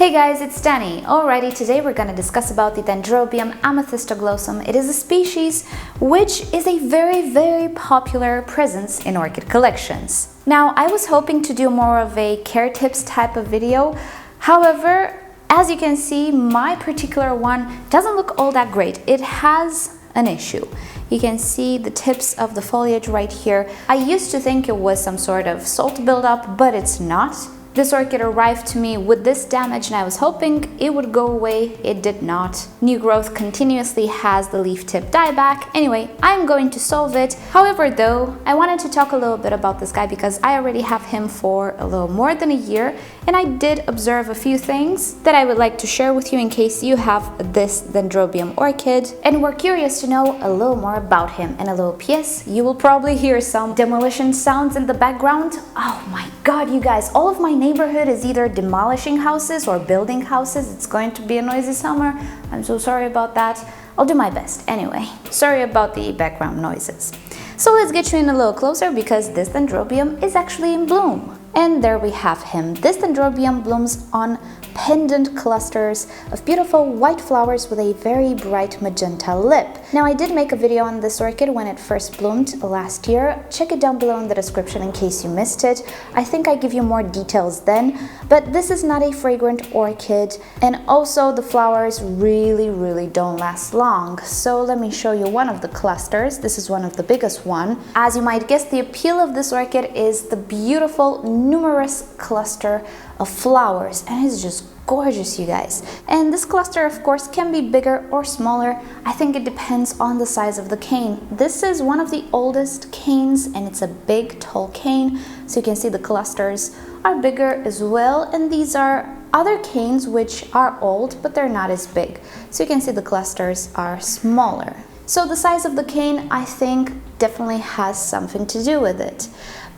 Hey guys, it's Danny. Alrighty, today we're going to discuss about the Dendrobium amethystoglossum. It is a species which is a very popular presence in orchid collections. Now, I was hoping to do more of a care tips type of video. However, as you can see, my particular one doesn't look all that great. It has an issue. You can see the tips of the foliage right here. I used to think it was some sort of salt buildup, but it's not. This orchid arrived to me with this damage and I was hoping it would go away. It did not. New growth continuously has the leaf tip dieback. Anyway, I'm going to solve it. However though, I wanted to talk a little bit about this guy because I already have him for a little more than a year and I did observe a few things that I would like to share with you in case you have this Dendrobium orchid and were curious to know a little more about him. And a little PS, you will probably hear some demolition sounds in the background. Oh my god, you guys, all of my neighborhood is either demolishing houses or building houses. It's going to be a noisy summer. I'm so sorry about that. I'll do my best. Anyway, sorry about the background noises. So let's get you in a little closer because this Dendrobium is actually in bloom. And there we have him. This Dendrobium blooms on pendant clusters of beautiful white flowers with a very bright magenta lip. Now, I did make a video on this orchid when it first bloomed last year. Check it down below in the description in case you missed it. I think I give you more details then, but this is not a fragrant orchid, and also the flowers really don't last long. So let me show you one of the clusters. This is one of the biggest one. As you might guess, the appeal of this orchid is the beautiful numerous cluster of flowers, and it's just gorgeous, you guys. And this cluster of course can be bigger or smaller. I think it depends on the size of the cane. This is one of the oldest canes and it's a big tall cane, so you can see the clusters are bigger as well, and these are other canes which are old but they're not as big, so you can see the clusters are smaller. So the size of the cane, I think, definitely has something to do with it.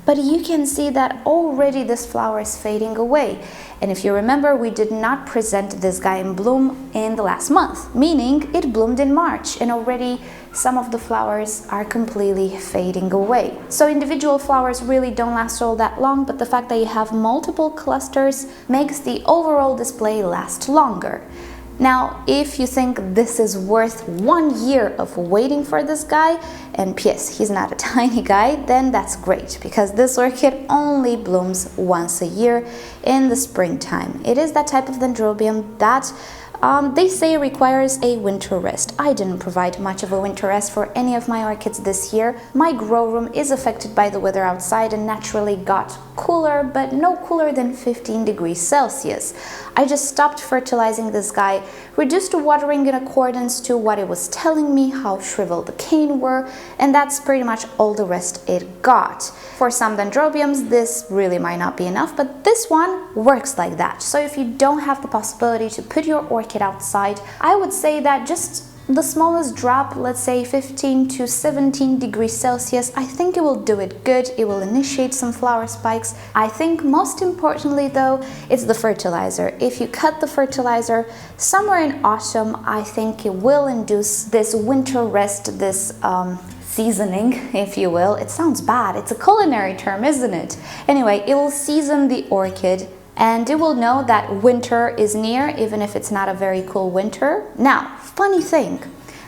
But you can see that already this flower is fading away. And if you remember, we did not present this guy in bloom in the last month, meaning it bloomed in March and already some of the flowers are completely fading away. So individual flowers really don't last all that long, but the fact that you have multiple clusters makes the overall display last longer. Now, if you think this is worth 1 year of waiting for this guy, and PS, he's not a tiny guy, then that's great because this orchid only blooms once a year in the springtime. It is that type of Dendrobium that they say requires a winter rest. I didn't provide much of a winter rest for any of my orchids this year. My grow room is affected by the weather outside and naturally got cooler, but no cooler than 15 degrees Celsius. I just stopped fertilizing this guy, reduced the watering in accordance to what it was telling me, how shriveled the cane were, and that's pretty much all the rest it got. For some Dendrobiums, this really might not be enough, but this one works like that. So if you don't have the possibility to put your orchid outside, I would say that just the smallest drop, let's say 15 to 17 degrees Celsius, I think it will do it good. It will initiate some flower spikes. I think most importantly though, it's the fertilizer. If you cut the fertilizer somewhere in autumn, I think it will induce this winter rest, this seasoning, if you will. It sounds bad. It's a culinary term, isn't it? Anyway, it will season the orchid and it will know that winter is near, even if it's not a very cool winter. Now, funny thing,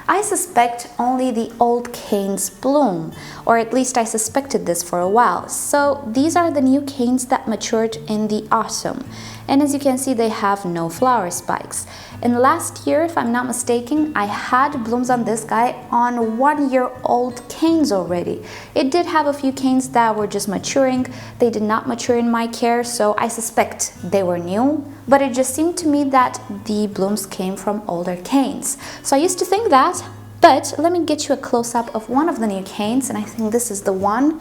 I suspect only the old canes bloom, or at least I suspected this for a while. So these are the new canes that matured in the autumn. And as you can see, they have no flower spikes. And last year, if I'm not mistaken, I had blooms on this guy on 1 year old canes already. It did have a few canes that were just maturing. They did not mature in my care, so I suspect they were new. But it just seemed to me that the blooms came from older canes. So I used to think that, but let me get you a close-up of one of the new canes, and I think this is the one.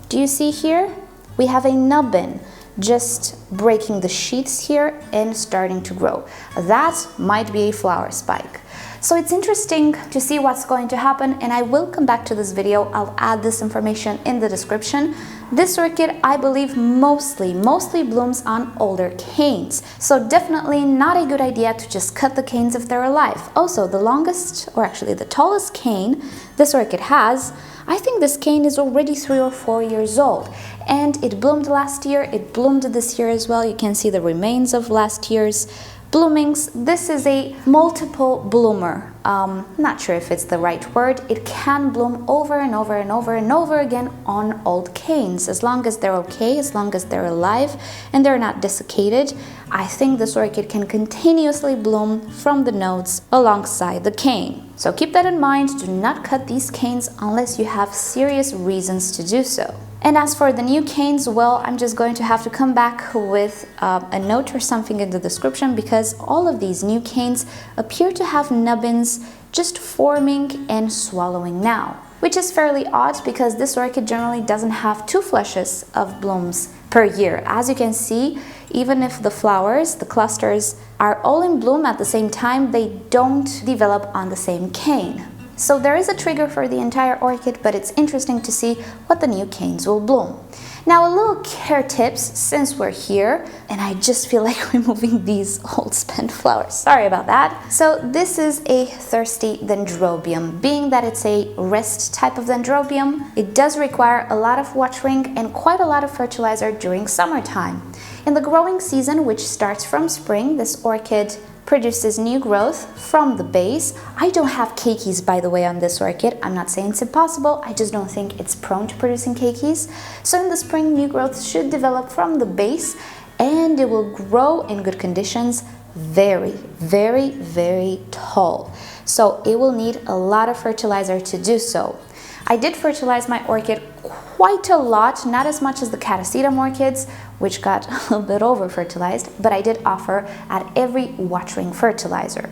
Do you see here? We have a nubbin just breaking the sheaths here and starting to grow. That might be a flower spike. So it's interesting to see what's going to happen, and I will come back to this video. I'll add this information in the description. This orchid, I believe, mostly blooms on older canes. So definitely not a good idea to just cut the canes if they're alive. Also, the longest, or actually the tallest cane this orchid has I think this cane is already 3 or 4 years old, and it bloomed last year, it bloomed this year as well. You can see the remains of last year's bloomings. This is a multiple bloomer. Not sure if it's the right word. It can bloom over and over and over and over again on old canes. As long as they're okay, as long as they're alive and they're not desiccated, I think this orchid can continuously bloom from the nodes alongside the cane. So keep that in mind. Do not cut these canes unless you have serious reasons to do so. And as for the new canes, well, I'm just going to have to come back with a note or something in the description, because all of these new canes appear to have nubbins just forming and swallowing now, which is fairly odd because this orchid generally doesn't have 2 flushes of blooms per year. As you can see, even if the flowers, the clusters, are all in bloom at the same time, they don't develop on the same cane. So there is a trigger for the entire orchid, but it's interesting to see what the new canes will bloom. Now, a little care tips since we're here, and I just feel like removing these old spent flowers. Sorry about that. So this is a thirsty dendrobium. Being that it's a rest type of dendrobium, it does require a lot of watering and quite a lot of fertilizer during summertime. In the growing season, which starts from spring, this orchid produces new growth from the base. I don't have keikis, by the way, on this orchid. I'm not saying it's impossible, I just don't think it's prone to producing keikis. So in the spring, new growth should develop from the base, and it will grow in good conditions very, very, very tall. So it will need a lot of fertilizer to do so. I did fertilize my orchid quite a lot, not as much as the catasetum orchids, which got a little bit over fertilized, but I did offer at every watering fertilizer.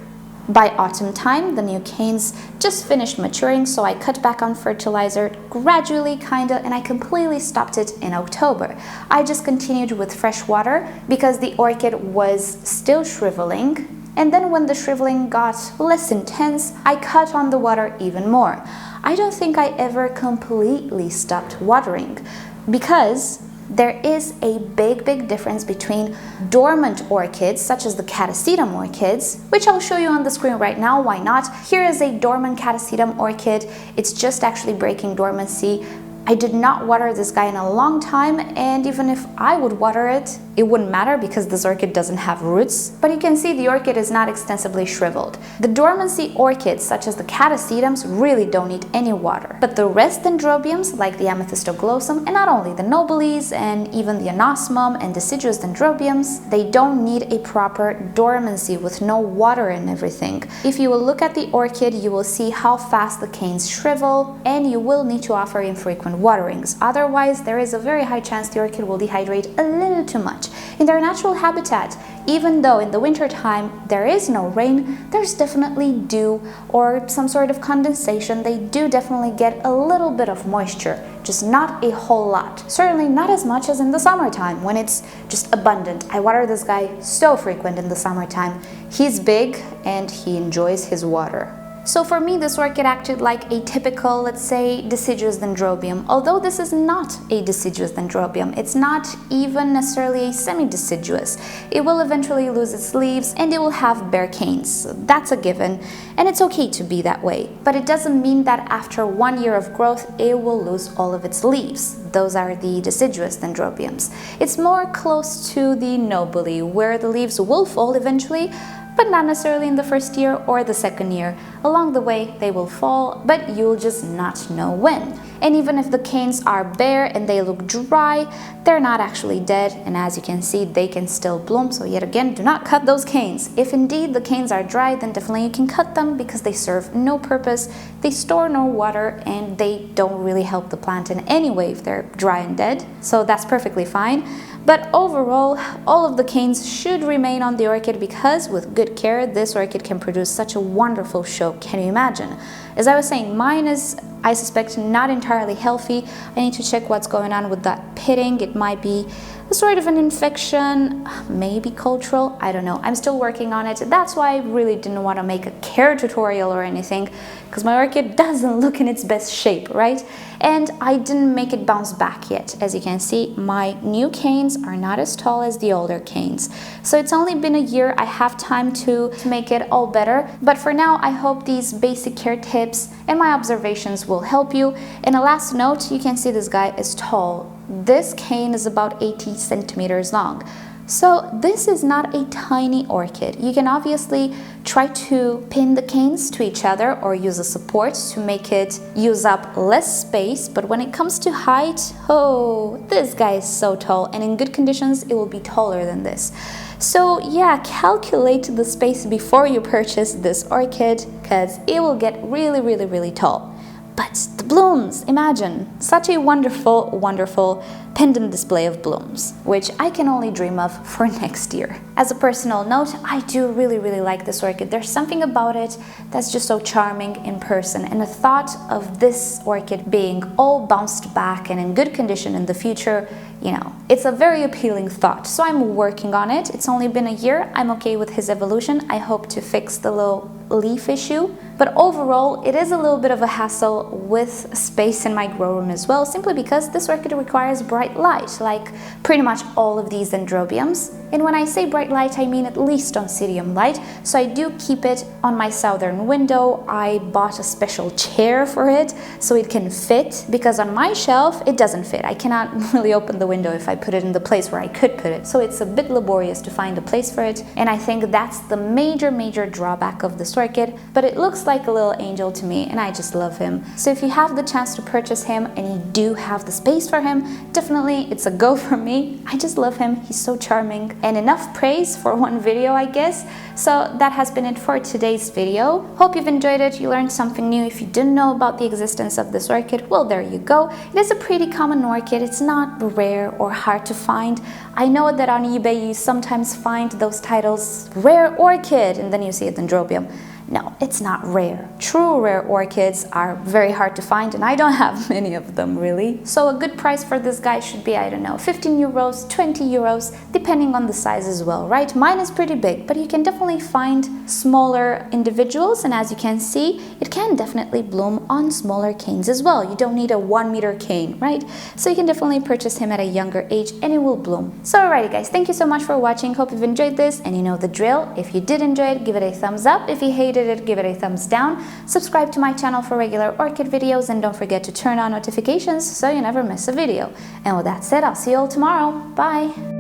By autumn time, the new canes just finished maturing, so I cut back on fertilizer gradually, kinda, and I completely stopped it in October. I just continued with fresh water because the orchid was still shriveling, and then when the shriveling got less intense, I cut on the water even more. I don't think I ever completely stopped watering, because there is a big difference between dormant orchids, such as the catasetum orchids, which I'll show you on the screen right now, why not? Here is a dormant catasetum orchid. It's just actually breaking dormancy. I did not water this guy in a long time, and even if I would water it, it wouldn't matter because this orchid doesn't have roots. But you can see the orchid is not extensively shriveled. The dormancy orchids, such as the catasetums, really don't need any water. But the rest dendrobiums, like the amethystoglossum, and not only the nobiles and even the anosmum and deciduous dendrobiums, they don't need a proper dormancy with no water and everything. If you will look at the orchid, you will see how fast the canes shrivel, and you will need to offer infrequent waterings. Otherwise, there is a very high chance the orchid will dehydrate a little too much. In their natural habitat, even though in the winter time there is no rain, there's definitely dew or some sort of condensation. They do definitely get a little bit of moisture, just not a whole lot. Certainly not as much as in the summertime when it's just abundant. I water this guy so frequent in the summertime. He's big and he enjoys his water. So for me, this orchid acted like a typical, let's say, deciduous dendrobium, although this is not a deciduous dendrobium. It's not even necessarily a semi-deciduous. It will eventually lose its leaves and it will have bare canes. That's a given, and it's okay to be that way. But it doesn't mean that after 1 year of growth, it will lose all of its leaves. Those are the deciduous dendrobiums. It's more close to the nobile, where the leaves will fall eventually, but not necessarily in the first year or the second year. Along the way, they will fall, but you'll just not know when. And even if the canes are bare and they look dry, they're not actually dead, and as you can see, they can still bloom. So yet again, do not cut those canes. If indeed the canes are dry, then definitely you can cut them because they serve no purpose, they store no water, and they don't really help the plant in any way if they're dry and dead. So that's perfectly fine. But overall, all of the canes should remain on the orchid because with good care, this orchid can produce such a wonderful show. Can you imagine? As I was saying, mine is, I suspect, not entirely healthy. I need to check what's going on with that pitting. It might be a sort of an infection, maybe cultural, I don't know. I'm still working on it. That's why I really didn't want to make a care tutorial or anything, because my orchid doesn't look in its best shape, right? And I didn't make it bounce back yet. As you can see, my new canes are not as tall as the older canes. So it's only been a year. I have time to make it all better. But for now, I hope these basic care tips and my observations will help you. And a last note, you can see this guy is tall. This cane is about 80 centimeters long. So this is not a tiny orchid. You can obviously try to pin the canes to each other or use a support to make it use up less space. But when it comes to height, oh, this guy is so tall, and in good conditions, it will be taller than this. So yeah, calculate the space before you purchase this orchid, because it will get really, really, really tall. But the blooms, imagine, such a wonderful, wonderful pendant display of blooms, which I can only dream of for next year. As a personal note, I do really, really like this orchid. There's something about it that's just so charming in person, and the thought of this orchid being all bounced back and in good condition in the future, you know, it's a very appealing thought. So I'm working on it. It's only been a year. I'm okay with his evolution. I hope to fix the little leaf issue. But overall, it is a little bit of a hassle with space in my grow room as well, simply because this orchid requires bright light, like pretty much all of these Dendrobiums. And when I say bright light, I mean at least oncidium light. So I do keep it on my southern window. I bought a special chair for it so it can fit, because on my shelf, it doesn't fit. I cannot really open the window if I put it in the place where I could put it. So it's a bit laborious to find a place for it. And I think that's the major, major drawback of this orchid. But it looks like a little angel to me, and I just love him. So if you have the chance to purchase him and you do have the space for him, definitely it's a go for me. I just love him. He's so charming. And enough praise for one video, I guess. So that has been it for today's video. Hope you've enjoyed it. You learned something new. If you didn't know about the existence of this orchid, well, there you go. It is a pretty common orchid. It's not rare or hard to find. I know that on eBay you sometimes find those titles, rare orchid, and then you see a Dendrobium. No, it's not rare. True rare orchids are very hard to find, and I don't have many of them really. So a good price for this guy should be, I don't know, 15 euros, 20 euros, depending on the size as well, right? Mine is pretty big, but you can definitely find smaller individuals, and as you can see, it can definitely bloom on smaller canes as well. You don't need a 1 meter cane, right? So you can definitely purchase him at a younger age and it will bloom. So alrighty guys, thank you so much for watching. Hope you've enjoyed this, and you know the drill. If you did enjoy it, give it a thumbs up. If you hated it, give it a thumbs down. Subscribe to my channel for regular orchid videos, and don't forget to turn on notifications so you never miss a video. And with that said, I'll see you all tomorrow. Bye!